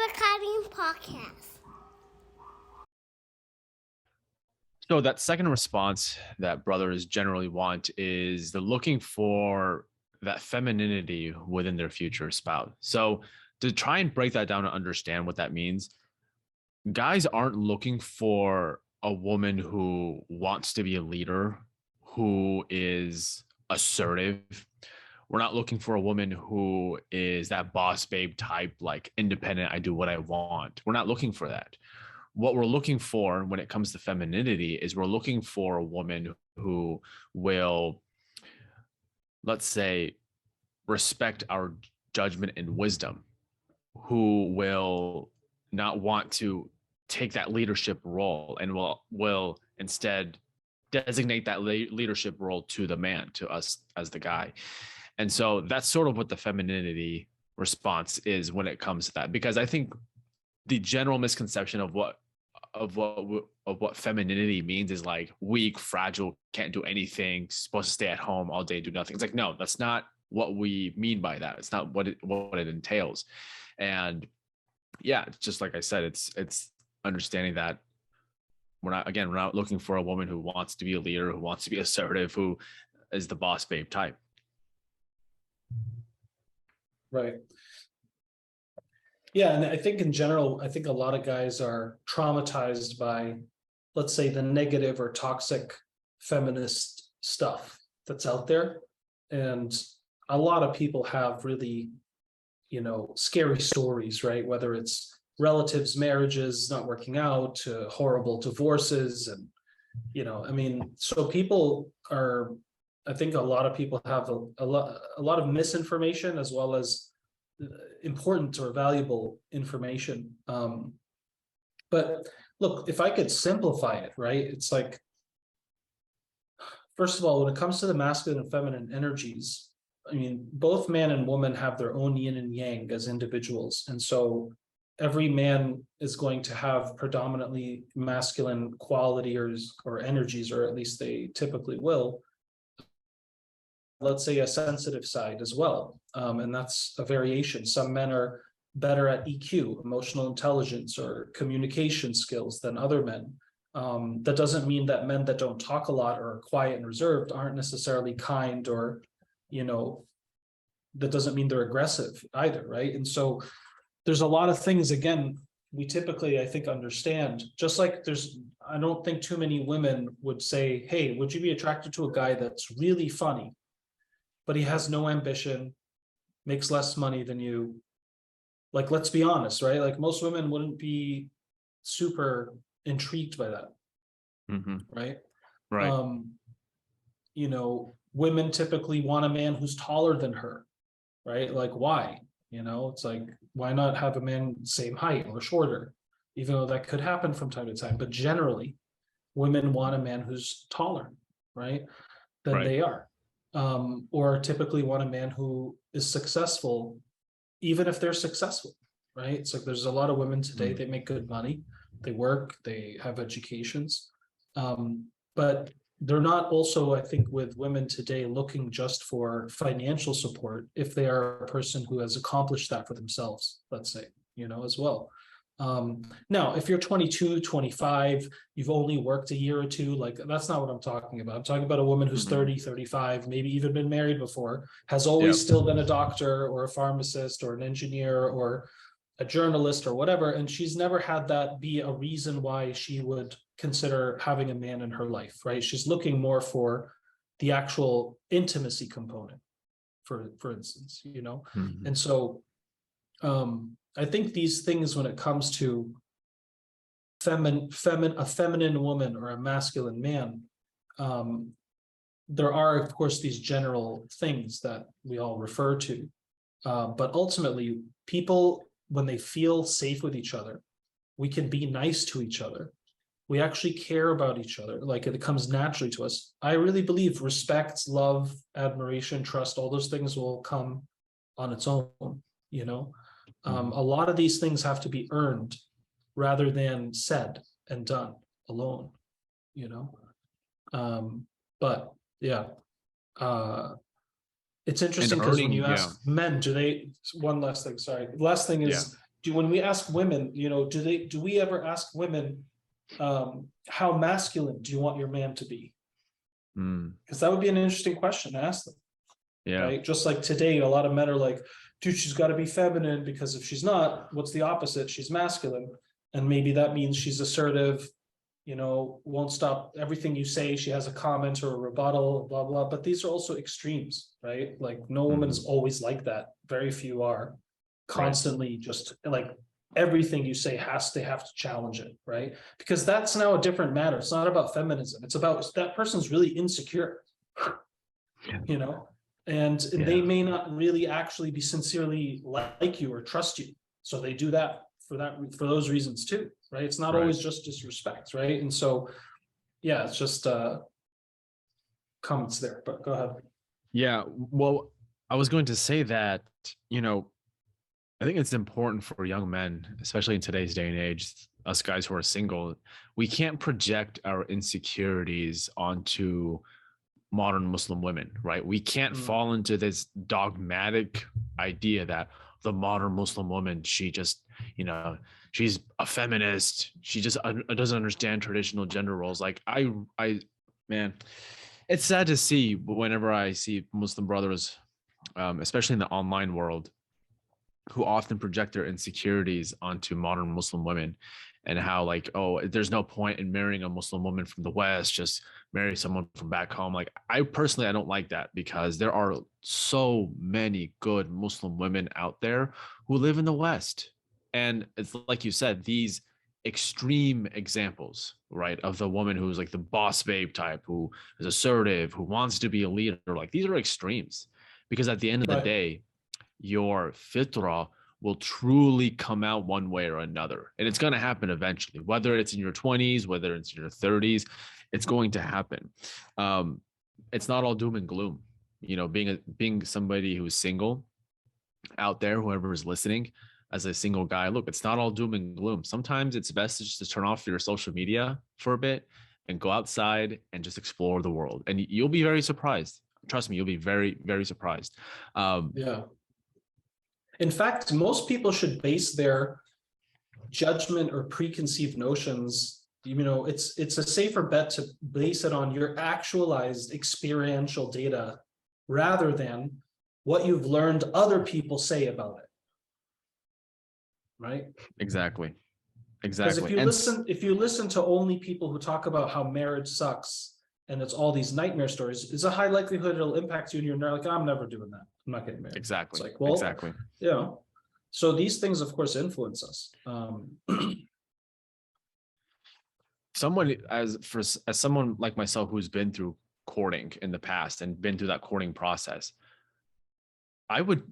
the Karim podcast. So that second response that brothers generally want is they're looking for that femininity within their future spouse. So to try and break that down and understand what that means, guys aren't looking for a woman who wants to be a leader, who is assertive. We're not looking for a woman who is that boss babe type, like independent, I do what I want. We're not looking for that. What we're looking for when it comes to femininity is we're looking for a woman who will, let's say, respect our judgment and wisdom, who will not want to take that leadership role and will instead designate that leadership role to the man, to us as the guy. And so that's sort of what the femininity response is when it comes to that, because I think the general misconception of what femininity means is like weak, fragile, can't do anything, supposed to stay at home all day, do nothing. It's like, no, that's not what we mean by that. It's not what it entails. And yeah, it's just like I said, it's understanding that we're not looking for a woman who wants to be a leader, who wants to be assertive, who is the boss babe type. Right. Yeah, and I think in general, I think a lot of guys are traumatized by, let's say, the negative or toxic feminist stuff that's out there. And a lot of people have really, scary stories, right? Whether it's relatives, marriages not working out, to horrible divorces. And, so people are, I think a lot of people have a lot of misinformation as well as important or valuable information. But look, if I could simplify it, right? It's like, first of all, when it comes to the masculine and feminine energies, I mean, both man and woman have their own yin and yang as individuals. And so every man is going to have predominantly masculine quality or energies, or at least they typically will. Let's say a sensitive side as well. And that's a variation. Some men are better at EQ, emotional intelligence, or communication skills than other men. That doesn't mean that men that don't talk a lot or are quiet and reserved aren't necessarily kind, or, that doesn't mean they're aggressive either, right? And so there's a lot of things, again, we typically, I think, understand, just like I don't think too many women would say, hey, would you be attracted to a guy that's really funny, but he has no ambition, makes less money than you? Like, let's be honest, right? Like, most women wouldn't be super intrigued by that, right? Right. Women typically want a man who's taller than her, right? Like, why? It's like, why not have a man same height or shorter, even though that could happen from time to time. But generally, women want a man who's taller, right, than they are. Or typically want a man who is successful, even if they're successful, right? It's like, there's a lot of women today, they make good money, they work, they have educations, but they're not also, I think, with women today looking just for financial support if they are a person who has accomplished that for themselves, let's say, as well. Now, if you're 22, 25, you've only worked a year or two, like, that's not what I'm talking about. I'm talking about a woman who's 30, 35, maybe even been married before, has always still been a doctor or a pharmacist or an engineer or a journalist or whatever, and she's never had that be a reason why she would consider having a man in her life, right? She's looking more for the actual intimacy component, for instance, And so I think these things, when it comes to a feminine woman or a masculine man, there are, of course, these general things that we all refer to. But ultimately, people, when they feel safe with each other, we can be nice to each other. We actually care about each other. Like, it comes naturally to us. I really believe respect, love, admiration, trust, all those things will come on its own, A lot of these things have to be earned rather than said and done alone, But yeah, it's interesting because when you ask men, one last thing, sorry. Last thing is, when we ask women, do we ever ask women, how masculine do you want your man to be? Because that would be an interesting question to ask them. Yeah. Right. Just like today, a lot of men are like, dude, she's got to be feminine, because if she's not, what's the opposite? She's masculine. And maybe that means she's assertive, won't stop everything you say. She has a comment or a rebuttal, blah, blah. But these are also extremes, right? Like no woman is always like that. Very few are. Constantly just like everything you say they have to challenge it, right? Because that's now a different matter. It's not about feminism. It's about that person's really insecure, and they may not really actually be sincerely like you or trust you. So they do that for those reasons too, right? It's not always just disrespect, right? And so, yeah, it's just comments there, but go ahead. Yeah, well, I was going to say that, I think it's important for young men, especially in today's day and age, us guys who are single, we can't project our insecurities onto modern Muslim women, right? We can't fall into this dogmatic idea that the modern Muslim woman, she just, she's a feminist. She just doesn't understand traditional gender roles. Like man, it's sad to see whenever I see Muslim brothers, especially in the online world, who often project their insecurities onto modern Muslim women, and how like, oh, there's no point in marrying a Muslim woman from the West, just marry someone from back home. Like I don't like that, because there are so many good Muslim women out there who live in the West. And it's like you said, these extreme examples, right, of the woman who's like the boss babe type, who is assertive, who wants to be a leader, like these are extremes, because at the end of the day, your fitrah will truly come out one way or another. And it's going to happen eventually, whether it's in your 20s, whether it's in your 30s, it's going to happen. It's not all doom and gloom. Being somebody who's single out there, whoever is listening, as a single guy, look, it's not all doom and gloom. Sometimes it's best just to turn off your social media for a bit and go outside and just explore the world. And you'll be very surprised. Trust me, you'll be very, very surprised. Yeah. In fact, most people should base their judgment or preconceived notions, it's a safer bet to base it on your actualized experiential data rather than what you've learned other people say about it. Right? Exactly. Because if you listen to only people who talk about how marriage sucks and it's all these nightmare stories, it's a high likelihood it'll impact you, and you're like, I'm never doing that. I'm not getting married. Exactly. It's like, well, exactly. So these things, of course, influence us. As someone like myself who's been through courting in the past and been through that courting process, I would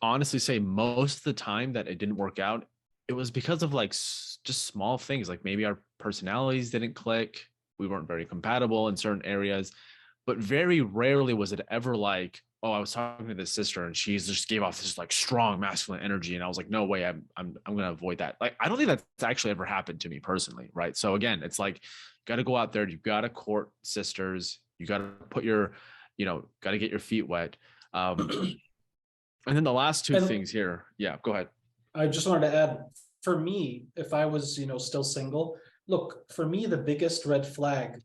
honestly say most of the time that it didn't work out, it was because of like just small things, like maybe our personalities didn't click, we weren't very compatible in certain areas, but very rarely was it ever like, oh, I was talking to this sister and she just gave off this like strong masculine energy, and I was like, no way, I'm gonna avoid that. Like, I don't think that's actually ever happened to me personally, right? So again, it's like, got to go out there, you got to court sisters, you got to put your, got to get your feet wet. And then the last two things here, yeah, go ahead. I just wanted to add, for me, if I was, still single, look, for me, the biggest red flag,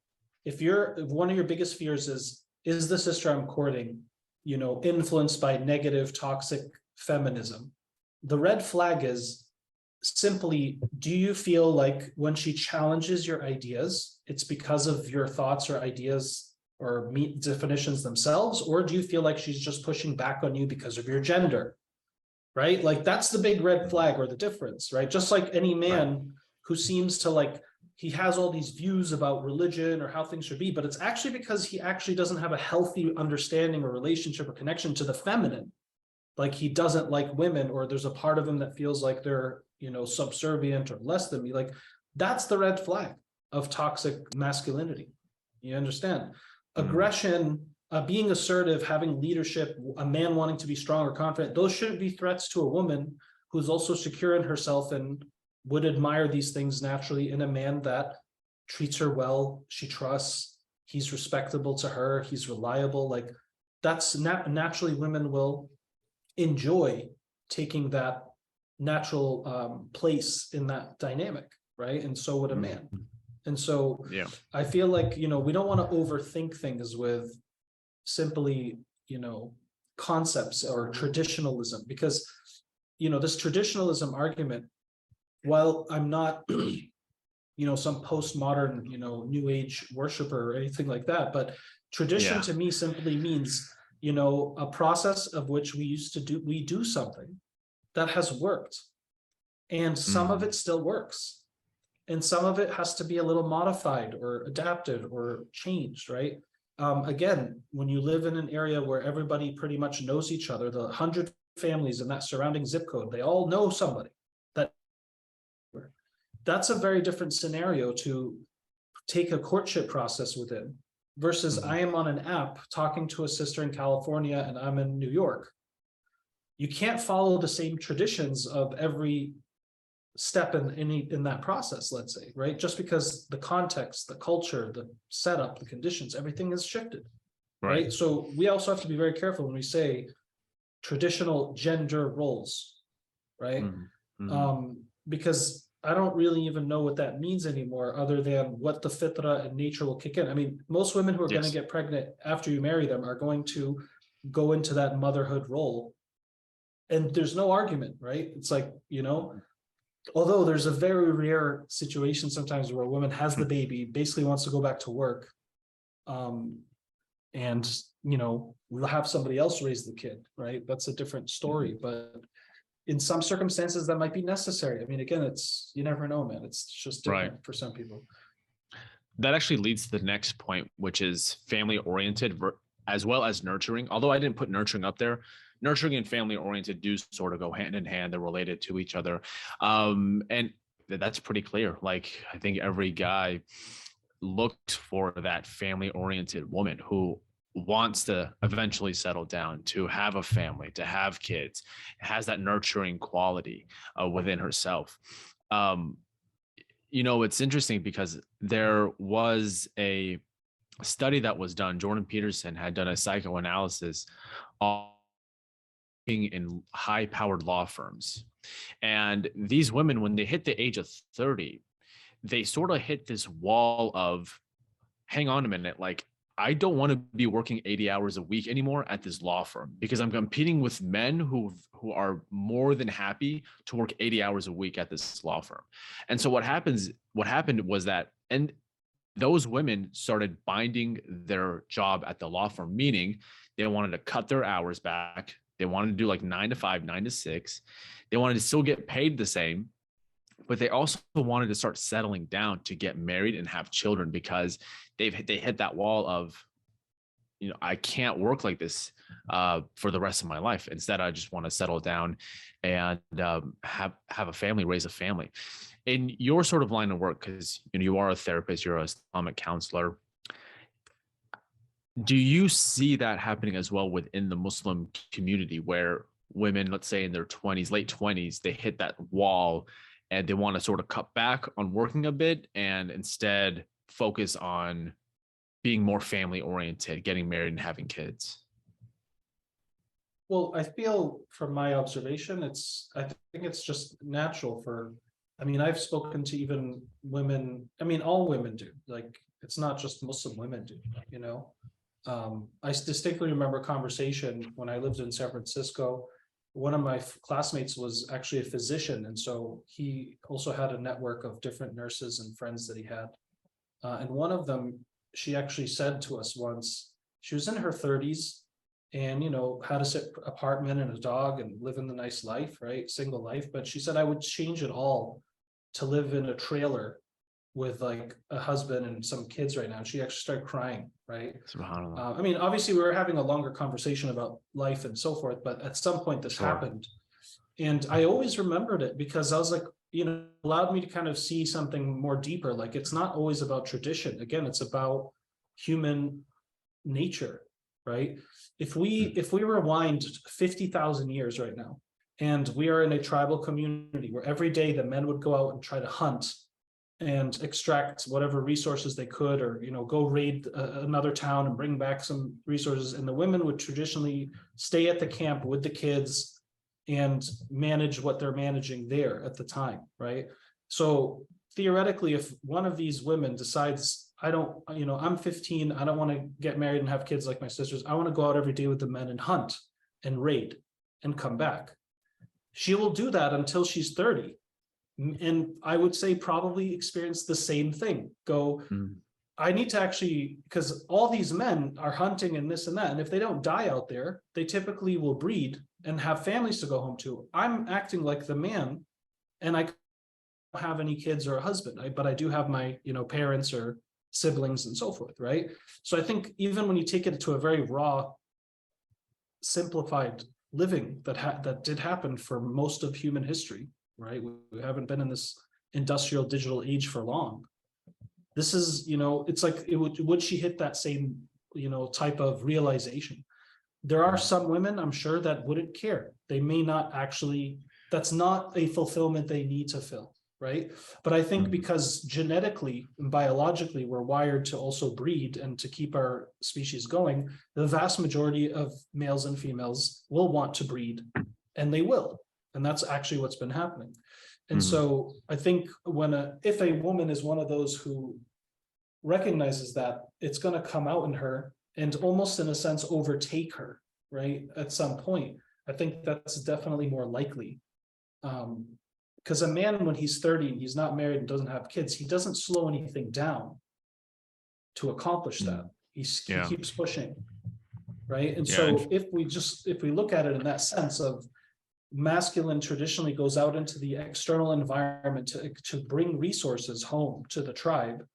if one of your biggest fears is the sister I'm courting, influenced by negative, toxic feminism, the red flag is simply, do you feel like when she challenges your ideas, it's because of your thoughts or ideas or definitions themselves, or do you feel like she's just pushing back on you because of your gender? Right? Like, that's the big red flag or the difference, right? Just like any man who seems to like, he has all these views about religion or how things should be, but it's actually because he actually doesn't have a healthy understanding or relationship or connection to the feminine. Like, he doesn't like women, or there's a part of him that feels like they're, subservient or less than me. Like, that's the red flag of toxic masculinity. You understand? Aggression, being assertive, having leadership, a man wanting to be strong or confident, those shouldn't be threats to a woman who's also secure in herself and would admire these things naturally in a man that treats her well, she trusts, he's respectable to her, he's reliable. Like, that's naturally women will enjoy taking that natural place in that dynamic, right? And so would a man. And so Yeah. I feel like, we don't want to overthink things with simply, concepts or traditionalism, because, this traditionalism argument, while I'm not, some postmodern, new age worshiper or anything like that, but tradition to me simply means, a process of which we do something that has worked, and some of it still works, and some of it has to be a little modified or adapted or changed, right? Again, when you live in an area where everybody pretty much knows each other, the 100 families in that surrounding zip code, they all know somebody. That's a very different scenario to take a courtship process within, versus I am on an app talking to a sister in California and I'm in New York. You can't follow the same traditions of every step in that process, let's say, right? Just because the context, the culture, the setup, the conditions, everything is shifted, right? So we also have to be very careful when we say traditional gender roles, right? Because I don't really even know what that means anymore, other than what the fitra and nature will kick in. I mean, most women who are going to get pregnant after you marry them are going to go into that motherhood role. And there's no argument, right? It's like, although there's a very rare situation sometimes where a woman has the baby, basically wants to go back to work, and, we'll have somebody else raise the kid, right? That's a different story. But in some circumstances that might be necessary. I mean, again, you never know, man. It's just different for some people. That actually leads to the next point, which is family oriented as well as nurturing. Although I didn't put nurturing up there, nurturing and family oriented do sort of go hand in hand. They're related to each other. And that's pretty clear. Like, I think every guy looks for that family oriented woman who wants to eventually settle down, to have a family, to have kids, has that nurturing quality within herself. It's interesting because there was a study that was done. Jordan Peterson had done a psychoanalysis in high-powered law firms. And these women, when they hit the age of 30, they sort of hit this wall of, hang on a minute, like, I don't want to be working 80 hours a week anymore at this law firm, because I'm competing with men who are more than happy to work 80 hours a week at this law firm. And so what happened was that, and those women started binding their job at the law firm, meaning they wanted to cut their hours back. They wanted to do like 9 to 5, 9 to 6. They wanted to still get paid the same, but they also wanted to start settling down to get married and have children, because they hit that wall of, I can't work like this for the rest of my life. Instead, I just want to settle down and have a family, raise a family. In your sort of line of work, because you are a therapist, you're a Islamic counselor, do you see that happening as well within the Muslim community, where women, let's say in their 20s, late 20s, they hit that wall and they want to sort of cut back on working a bit and instead focus on being more family oriented, getting married and having kids? Well, I feel from my observation, I think it's just natural I've spoken to even women, all women do, like, it's not just Muslim women do, I distinctly remember a conversation when I lived in San Francisco. One of my classmates was actually a physician, and so he also had a network of different nurses and friends that he had. And one of them, she actually said to us once, she was in her 30s and, had a apartment and a dog and living the nice life, right? Single life. But she said, I would change it all to live in a trailer with like a husband and some kids right now. And she actually started crying, right? SubhanAllah. Obviously we were having a longer conversation about life and so forth, but at some point this happened. And I always remembered it because I was like, allowed me to kind of see something more deeper. Like, it's not always about tradition. Again, it's about human nature, right? If we rewind 50,000 years right now, and we are in a tribal community where every day the men would go out and try to hunt and extract whatever resources they could, or go raid another town and bring back some resources, and the women would traditionally stay at the camp with the kids and manage what they're managing there at the time, right? So theoretically, if one of these women decides, I don't, I'm 15, I don't want to get married and have kids like my sisters, I want to go out every day with the men and hunt and raid and come back. She will do that until she's 30. And I would say probably experience the same thing. Go, I need to actually, because all these men are hunting and this and that. And if they don't die out there, they typically will breed and have families to go home to. I'm acting like the man, and I don't have any kids or a husband, but I do have my, parents or siblings and so forth, right? So I think even when you take it to a very raw, simplified living that did happen for most of human history, right? We haven't been in this industrial digital age for long. This is, it's like, would she hit that same, type of realization? There are some women, I'm sure, that wouldn't care. They may not actually, that's not a fulfillment they need to fill, right? But I think because genetically and biologically, we're wired to also breed and to keep our species going, the vast majority of males and females will want to breed, and they will. And that's actually what's been happening. And so I think if a woman is one of those who recognizes that, it's going to come out in her and almost in a sense overtake her, right? At some point, I think that's definitely more likely. Because a man, when he's 30 and he's not married and doesn't have kids, he doesn't slow anything down to accomplish that. He keeps pushing, right? And so if we look at it in that sense of masculine traditionally goes out into the external environment to bring resources home to the tribe,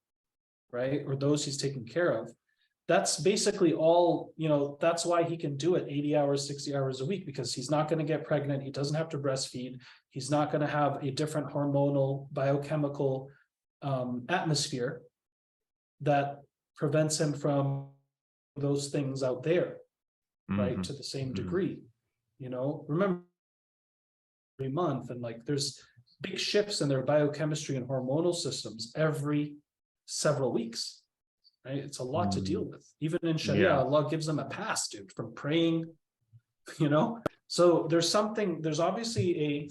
right? Or those he's taking care of. That's basically all, that's why he can do it 80 hours, 60 hours a week, because he's not going to get pregnant. He doesn't have to breastfeed. He's not going to have a different hormonal, biochemical atmosphere that prevents him from those things out there, right? To the same degree, remember every month, and like there's big shifts in their biochemistry and hormonal systems every several weeks, right? It's a lot to deal with. Even in Sharia, Allah gives them a pass, dude, from praying, so there's obviously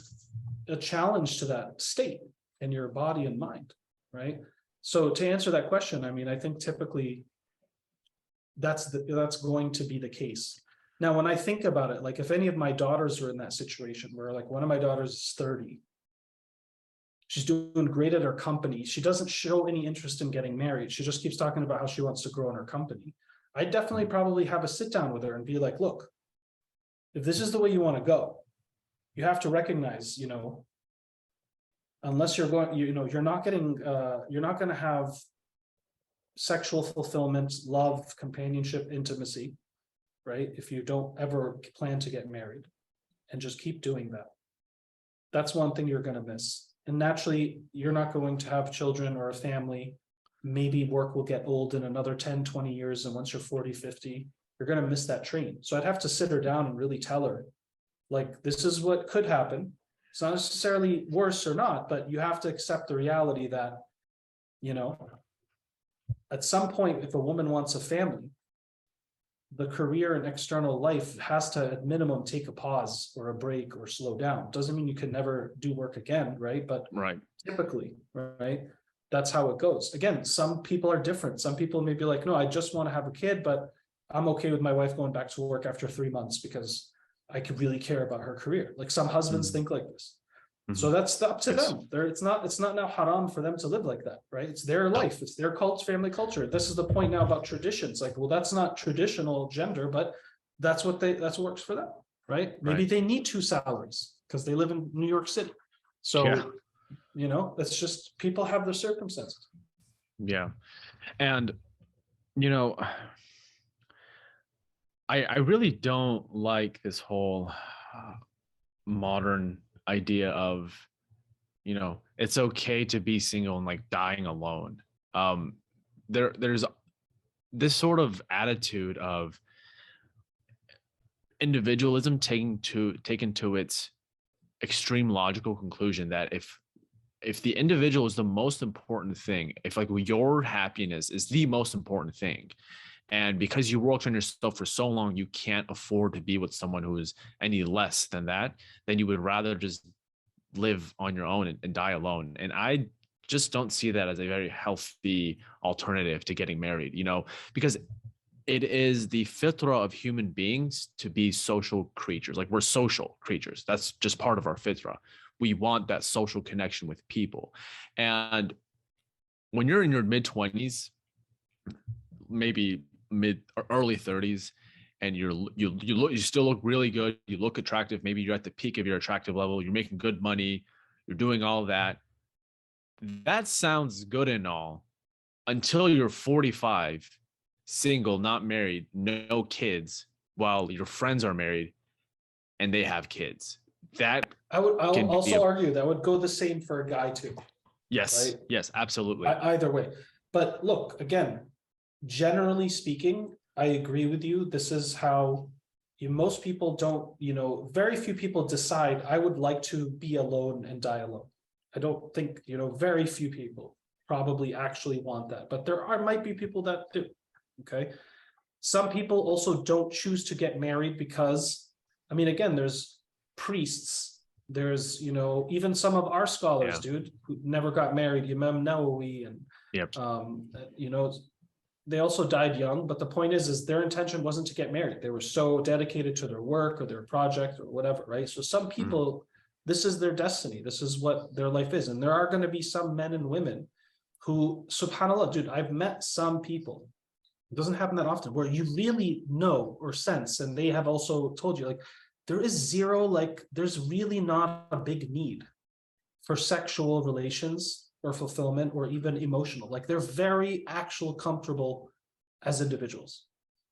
a challenge to that state in your body and mind, right? So to answer that question, I mean, I think typically that's going to be the case. Now, when I think about it, like if any of my daughters are in that situation where like one of my daughters is 30, she's doing great at her company, she doesn't show any interest in getting married, she just keeps talking about how she wants to grow in her company, I definitely probably have a sit down with her and be like, look, if this is the way you want to go, you have to recognize, unless you're going, you're not going to have sexual fulfillment, love, companionship, intimacy, right? If you don't ever plan to get married, and just keep doing that. That's one thing you're going to miss. And naturally, you're not going to have children or a family. Maybe work will get old in another 10, 20 years. And once you're 40, 50, you're going to miss that train. So I'd have to sit her down and really tell her, like, this is what could happen. It's not necessarily worse or not, but you have to accept the reality that, at some point, if a woman wants a family, the career and external life has to at minimum take a pause or a break or slow down. Doesn't mean you can never do work again, right? But typically, right, that's how it goes. Again, some people are different. Some people may be like, no, I just want to have a kid, but I'm okay with my wife going back to work after 3 months because I could really care about her career. Like some husbands think like this. So that's up to them. It's not now haram for them to live like that, right? It's their life, it's their family culture. This is the point now about traditions. Like, well, that's not traditional gender, but that's what works for them, right? Maybe they need 2 salaries because they live in New York City. So, that's just, people have their circumstances. Yeah. And, I really don't like this whole modern idea of, it's okay to be single and like dying alone. There's this sort of attitude of individualism taken to its extreme logical conclusion that if the individual is the most important thing, if like your happiness is the most important thing, And because you worked on yourself for so long, you can't afford to be with someone who is any less than that. Then you would rather just live on your own and die alone. And I just don't see that as a very healthy alternative to getting married, because it is the fitra of human beings to be social creatures. Like, we're social creatures. That's just part of our fitra. We want that social connection with people. And when you're in your mid 20s, maybe mid or early 30s, and you still look really good, you look attractive, maybe you're at the peak of your attractive level, you're making good money, you're doing all that. That sounds good and all until you're 45, single, not married, no kids, while your friends are married and they have kids. That I'll can be also argue that would go the same for a guy too. yes, right? yes, absolutely. Either way. But look, again, generally speaking, I agree with you. This is how most people don't, very few people decide, I would like to be alone and die alone. I don't think, very few people probably actually want that, but might be people that do. Okay. Some people also don't choose to get married because, again, there's priests, there's, even some of our scholars, dude, who never got married, Imam Nawawi, and, Yep. They also died young, but the point is their intention wasn't to get married. They were so dedicated to their work or their project or whatever, right? So some people, this is their destiny. This is what their life is. And there are going to be some men and women who, subhanAllah, dude, I've met some people, it doesn't happen that often, where you really know or sense, and they have also told you, like, there is zero, like, there's really not a big need for sexual relations or fulfillment or even emotional. Like, they're very actual comfortable as individuals.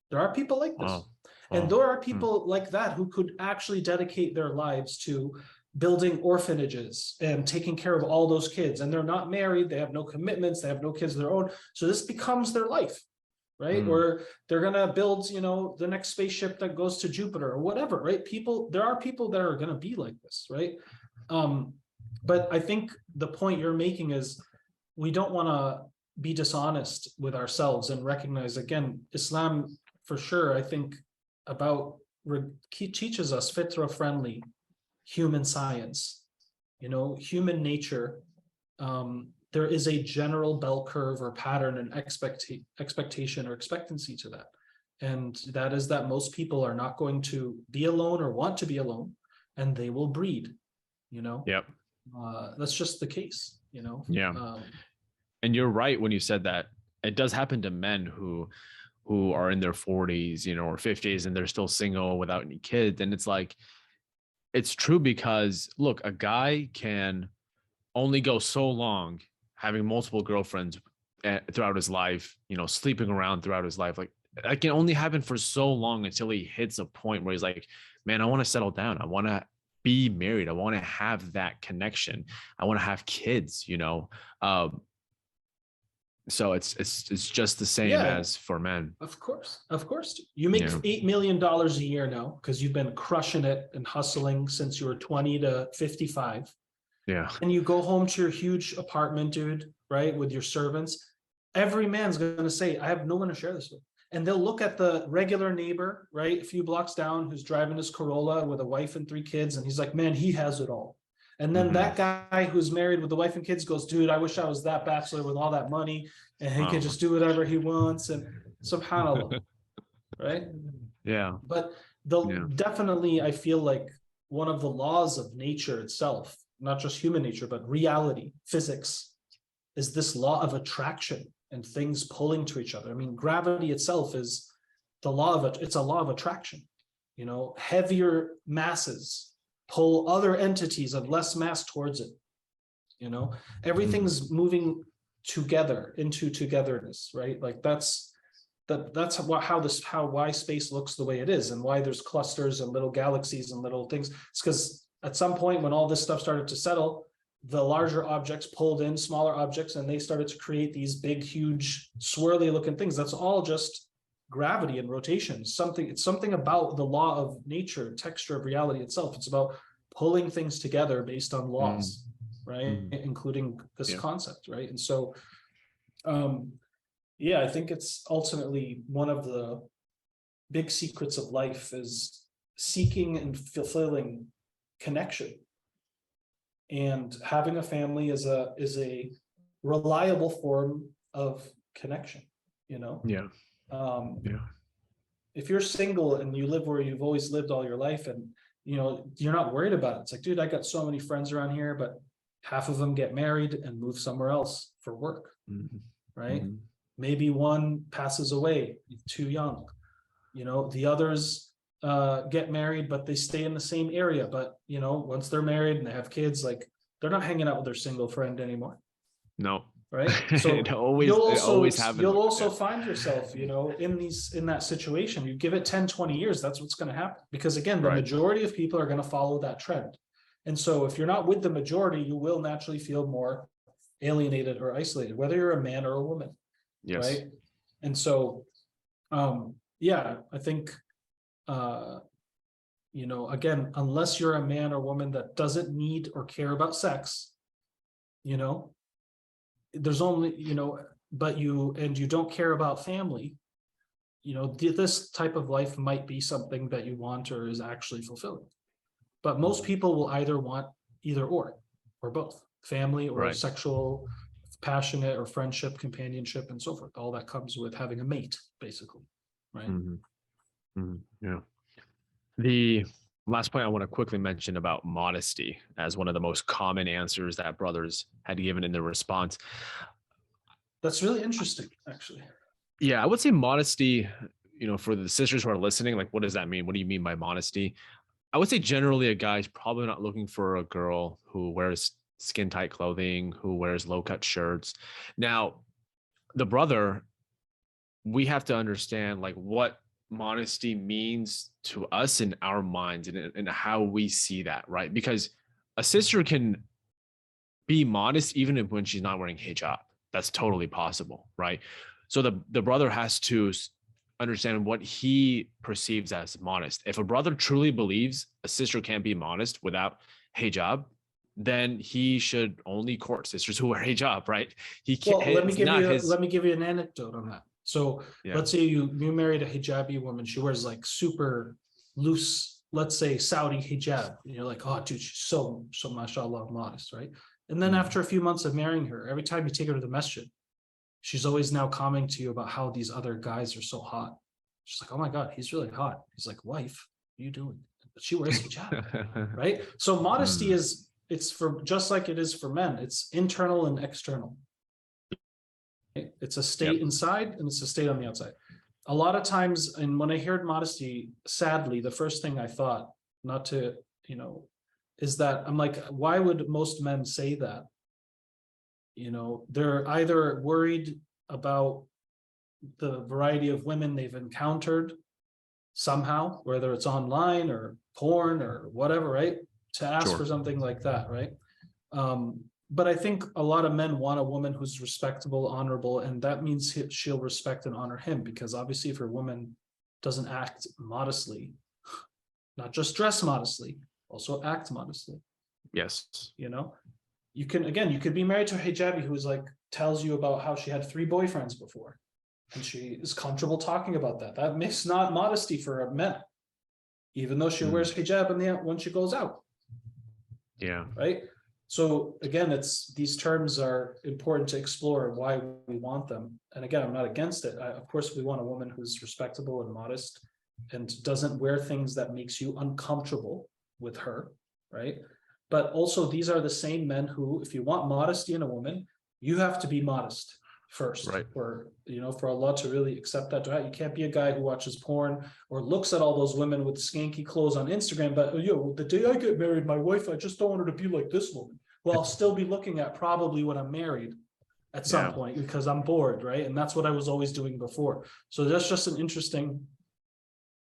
There are people like this. Wow. And there are people like that who could actually dedicate their lives to building orphanages and taking care of all those kids. And they're not married, they have no commitments, they have no kids of their own. So this becomes their life, right? Or they're gonna build, the next spaceship that goes to Jupiter or whatever, right? There are people that are gonna be like this, right? But I think the point you're making is we don't want to be dishonest with ourselves and recognize, again, Islam for sure, I think, teaches us fitra-friendly human science, human nature. There is a general bell curve or pattern and expectation or expectancy to that. And that is that most people are not going to be alone or want to be alone, and they will breed, Yep. That's just the case, Yeah. And you're right when you said that it does happen to men who are in their 40s, or 50s, and they're still single without any kids. And it's like, it's true, because look, a guy can only go so long having multiple girlfriends throughout his life, sleeping around throughout his life. Like, that can only happen for so long until he hits a point where he's like, man, I want to settle down. I want to be married. I want to have that connection. I want to have kids, so it's just the same as for men. Of course. You make $8 million a year now because you've been crushing it and hustling since you were 20 to 55. Yeah. And you go home to your huge apartment, dude, right, with your servants. Every man's going to say, I have no one to share this with. And they'll look at the regular neighbor, right, a few blocks down, who's driving his Corolla with a wife and 3 kids. And he's like, man, he has it all. And then that guy who's married with the wife and kids goes, dude, I wish I was that bachelor with all that money and he could just do whatever he wants. And subhanAllah, right? Yeah. But definitely, I feel like one of the laws of nature itself, not just human nature, but reality, physics, is this law of attraction and things pulling to each other. Gravity itself is the law of it. It's a law of attraction. Heavier masses pull other entities of less mass towards it. Everything's moving together into togetherness, right? Like that's why space looks the way it is, and why there's clusters and little galaxies and little things. It's because at some point when all this stuff started to settle, the larger objects pulled in smaller objects, and they started to create these big, huge, swirly looking things. That's all just gravity and rotation. It's something about the law of nature, texture of reality itself. It's about pulling things together based on laws, right? Including this concept, right? And so, Yeah, I think it's ultimately one of the big secrets of life is seeking and fulfilling connection. And having a family is a reliable form of connection, you know? Yeah. Yeah. If you're single and you live where you've always lived all your life and you know you're not worried about it, it's like, dude, I got so many friends around here, but half of them get married and move somewhere else for work, right? Maybe one passes away too young, you know, the others get married, but they stay in the same area. But you know, once they're married and they have kids, like they're not hanging out with their single friend anymore. No. Right. So it always happens. You'll also find yourself, you know, in that situation. You give it 10, 20 years, that's what's going to happen. Because again, the majority of people are going to follow that trend. And so if you're not with the majority, you will naturally feel more alienated or isolated, whether you're a man or a woman. Yes. Right. And so yeah, I think you know, again, unless you're a man or woman that doesn't need or care about sex, you know, there's only, you know, but you don't care about family, you know, this type of life might be something that you want or is actually fulfilling. But most people will either want either or both family or sexual, passionate or friendship, companionship, and so forth. All that comes with having a mate, basically. Right. Yeah. The last point I want to quickly mention about modesty as one of the most common answers that brothers had given in their response. That's really interesting, actually. Yeah, I would say modesty, you know, for the sisters who are listening, like, what does that mean? What do you mean by modesty? I would say generally a guy's probably not looking for a girl who wears skin tight clothing, who wears low cut shirts. Now, the brother, we have to understand like what modesty means to us in our minds and how we see that, right? Because a sister can be modest even when she's not wearing hijab. That's totally possible, right? So the brother has to understand what he perceives as modest. If a brother truly believes a sister can't be modest without hijab, then he should only court sisters who wear hijab, right? He can't. Well, let me give you an anecdote on that. So let's say you married a hijabi woman. She wears like super loose, let's say Saudi hijab. And you're like, oh, dude, she's so mashallah modest, right? And then after a few months of marrying her, every time you take her to the masjid, she's always now commenting to you about how these other guys are so hot. She's like, oh my God, he's really hot. He's like, wife, what are you doing? But she wears hijab, right? So modesty it's for just like it is for men. It's internal and external. It's a state inside and it's a state on the outside. A lot of times, and when I heard modesty, sadly, the first thing I thought, not to, you know, is that I'm like, why would most men say that? You know, they're either worried about the variety of women they've encountered somehow, whether it's online or porn or whatever, right? To ask for something like that, right? But I think a lot of men want a woman who's respectable, honorable, and that means she'll respect and honor him, because obviously if a woman doesn't act modestly, not just dress modestly, also act modestly. Yes. You know, you could be married to a hijabi who's like, tells you about how she had 3 boyfriends before, and she is comfortable talking about that. That makes not modesty for a man, even though she wears hijab when she goes out. Yeah. Right. So again, these terms are important to explore why we want them. And again, I'm not against it. Of course, we want a woman who's respectable and modest and doesn't wear things that makes you uncomfortable with her, right? But also, these are the same men who, if you want modesty in a woman, you have to be modest first, right? For Allah to really accept that. You can't be a guy who watches porn or looks at all those women with skanky clothes on Instagram, but the day I get married, my wife, I just don't want her to be like this woman. Well, I'll still be looking at probably when I'm married at some point, because I'm bored, right? And that's what I was always doing before. So that's just an interesting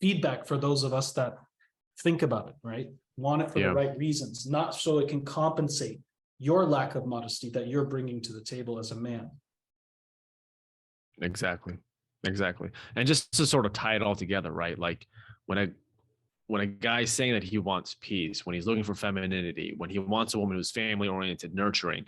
feedback for those of us that think about it, right? Want it for the right reasons, not so it can compensate your lack of modesty that you're bringing to the table as a man. Exactly. And just to sort of tie it all together, right? Like when a guy's saying that he wants peace, when he's looking for femininity, when he wants a woman who's family oriented, nurturing,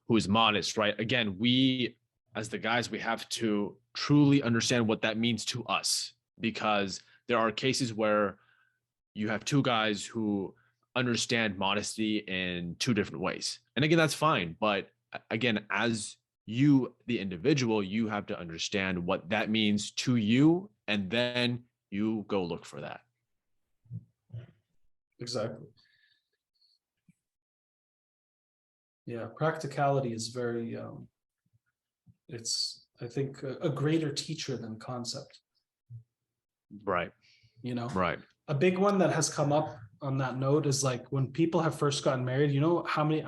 who is modest, right? Again, we as the guys, we have to truly understand what that means to us, because there are cases where you have two guys who understand modesty in two different ways. And again, that's fine. But again, as you, the individual, you have to understand what that means to you, and then you go look for that. Exactly. Yeah, practicality is very, it's, I think, a greater teacher than concept. Right. You know, Right. a big one that has come up on that note is like when people have first gotten married, you know, how many,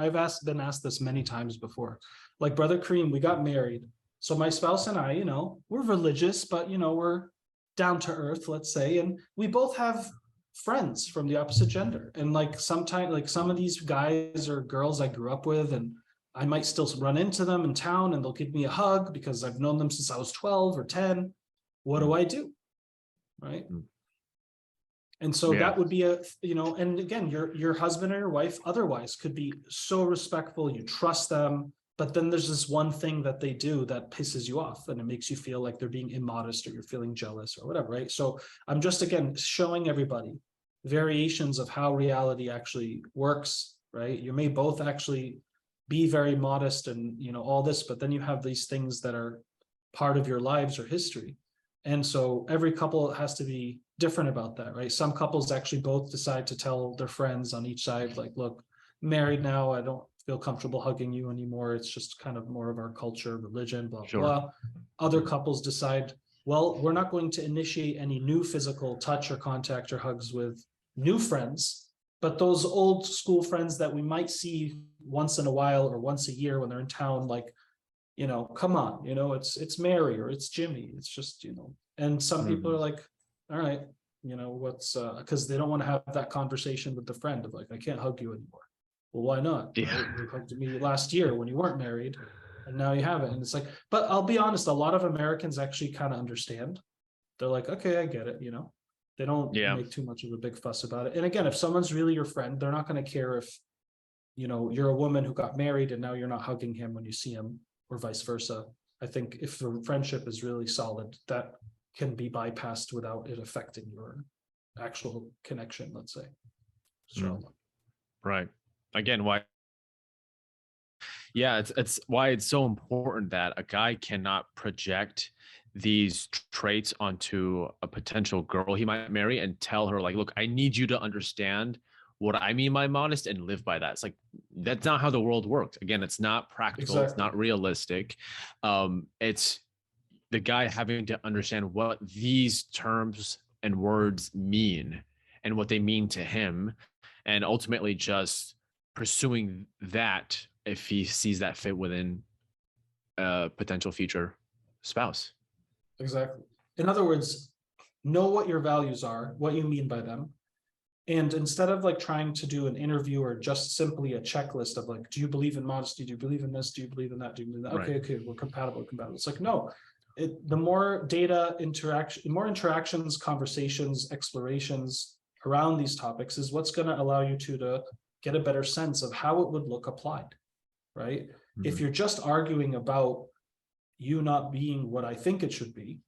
been asked this many times before. Like, Brother Karim, we got married. So my spouse and I, you know, we're religious, but, you know, we're down to earth, let's say. And we both have friends from the opposite gender. And like sometimes, like some of these guys or girls I grew up with, and I might still run into them in town and they'll give me a hug because I've known them since I was 12 or 10. What do I do? Right. And so that would be a, you know, and again, your husband or your wife otherwise could be so respectful, you trust them, but then there's this one thing that they do that pisses you off and it makes you feel like they're being immodest or you're feeling jealous or whatever, right? So I'm just, again, showing everybody variations of how reality actually works, right? You may both actually be very modest and, you know, all this, but then you have these things that are part of your lives or history. And so every couple has to be different about that, right? Some couples actually both decide to tell their friends on each side, like, look, married now, I don't feel comfortable hugging you anymore. It's just kind of more of our culture, religion, blah, blah. Other couples decide, well, we're not going to initiate any new physical touch or contact or hugs with new friends, but those old school friends that we might see once in a while or once a year when they're in town, like, you know, come on, you know, it's Mary or it's Jimmy. It's just, you know, and some people are like, all right, you know, what's, because they don't want to have that conversation with the friend of like, I can't hug you anymore. Well, why not? Yeah. Right? You hugged me last year when you weren't married and now you have it. And it's like, but I'll be honest, a lot of Americans actually kind of understand. They're like, okay, I get it, you know. They don't make too much of a big fuss about it. And again, if someone's really your friend, they're not going to care if, you know, you're a woman who got married and now you're not hugging him when you see him, or vice versa. I think if the friendship is really solid, that can be bypassed without it affecting your actual connection, let's say. Right. Again, why? Yeah, it's why it's so important that a guy cannot project these traits onto a potential girl he might marry and tell her like, look, I need you to understand what I mean by modest and live by that. It's like, that's not how the world works. Again, it's not practical. It's not realistic. It's the guy having to understand what these terms and words mean and what they mean to him, and ultimately just pursuing that if he sees that fit within a potential future spouse. Exactly. In other words, know what your values are, what you mean by them. And instead of like trying to do an interview or just simply a checklist of like, do you believe in modesty? Do you believe in this? Do you believe in that? Do you believe in that? Right. Okay, we're compatible. It's like, no, the more data interaction, more interactions, conversations, explorations around these topics is what's going to allow you to get a better sense of how it would look applied, right? If you're just arguing about you not being what I think it should be,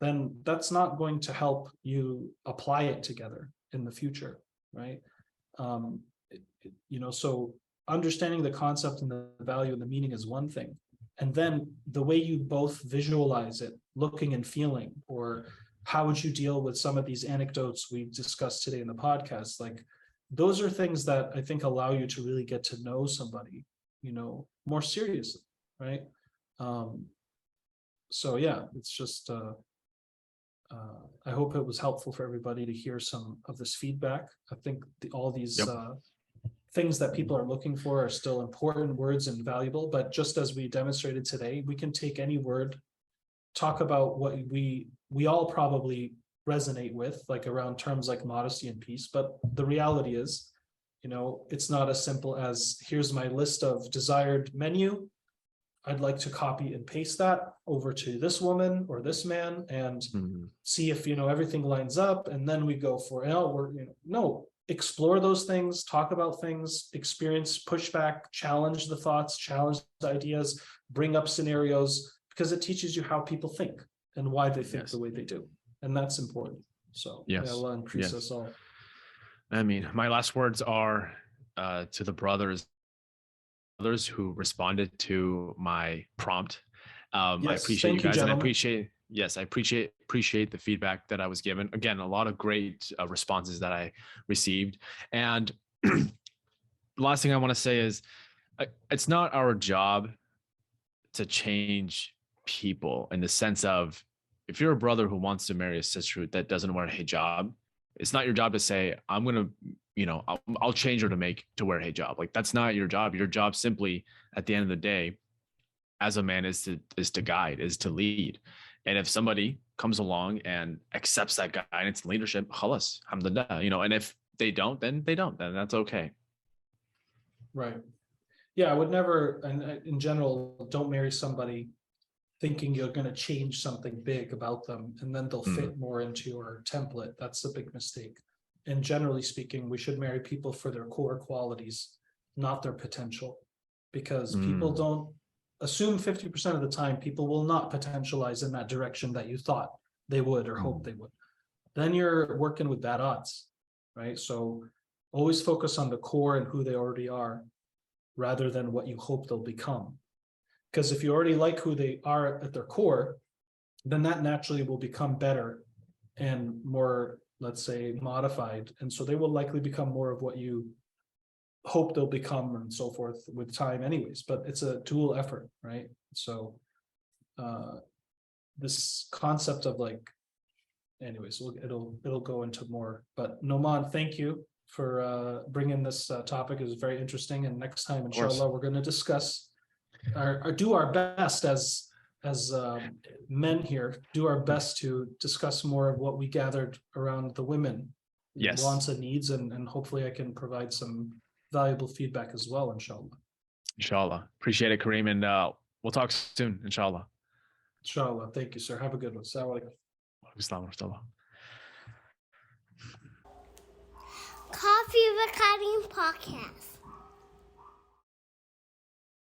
then that's not going to help you apply it together in the future, right? You know, so understanding the concept and the value and the meaning is one thing. And then the way you both visualize it, looking and feeling, or how would you deal with some of these anecdotes we discussed today in the podcast? Like, those are things that I think allow you to really get to know somebody, you know, more seriously, right? So yeah, it's just, I hope it was helpful for everybody to hear some of this feedback. I think all these things that people are looking for are still important words and valuable, but just as we demonstrated today, we can take any word, talk about what we all probably resonate with, like around terms like modesty and peace. But the reality is, you know, it's not as simple as here's my list of desired menu. I'd like to copy and paste that over to this woman or this man and see if, you know, everything lines up. And then we go for, no, explore those things, talk about things, experience pushback, challenge the thoughts, challenge the ideas, bring up scenarios, because it teaches you how people think and why they think Yes. the way they do. And that's important. So Yes. may Allah increase Yes. us all. I mean, my last words are to the brothers who responded to my prompt. I Yes, appreciate you thank you, guys, and I gentlemen. appreciate the feedback that I was given. Again, a lot of great responses that I received. And the last thing I want to say is, it's not our job to change people in the sense of, if you're a brother who wants to marry a sister that doesn't wear a hijab, it's not your job to say, I'm going to, I'll change her to wear a hijab. Like, that's not your job. Your job simply at the end of the day, as a man, is to guide, is to lead. And if somebody comes along and accepts that guidance and leadership, khalas, alhamdulillah, and if they don't, then they don't, then that's okay. Right. Yeah, I would never, and in general, don't marry somebody thinking you're going to change something big about them and then they'll fit more into your template. That's a big mistake. And generally speaking, we should marry people for their core qualities, not their potential, because people don't assume 50% of the time people will not potentialize in that direction that you thought they would or hope they would. Then you're working with bad odds, right? So always focus on the core and who they already are, rather than what you hope they'll become. Because if you already like who they are at their core, then that naturally will become better and more, let's say, modified. And so they will likely become more of what you hope they'll become and so forth with time anyways. But it's a dual effort, right? So this concept of like, anyways, it'll go into more. But Noman, thank you for bringing this topic. It was very interesting. And next time, inshallah, we're going to discuss do our best as men here, do our best to discuss more of what we gathered around the women, Yes, wants and needs, and hopefully I can provide some valuable feedback as well, inshallah. Appreciate it, Karim, and we'll talk soon, inshallah. Thank you, sir. Have a good one. Assalamu alaikum. Coffee with Karim podcast.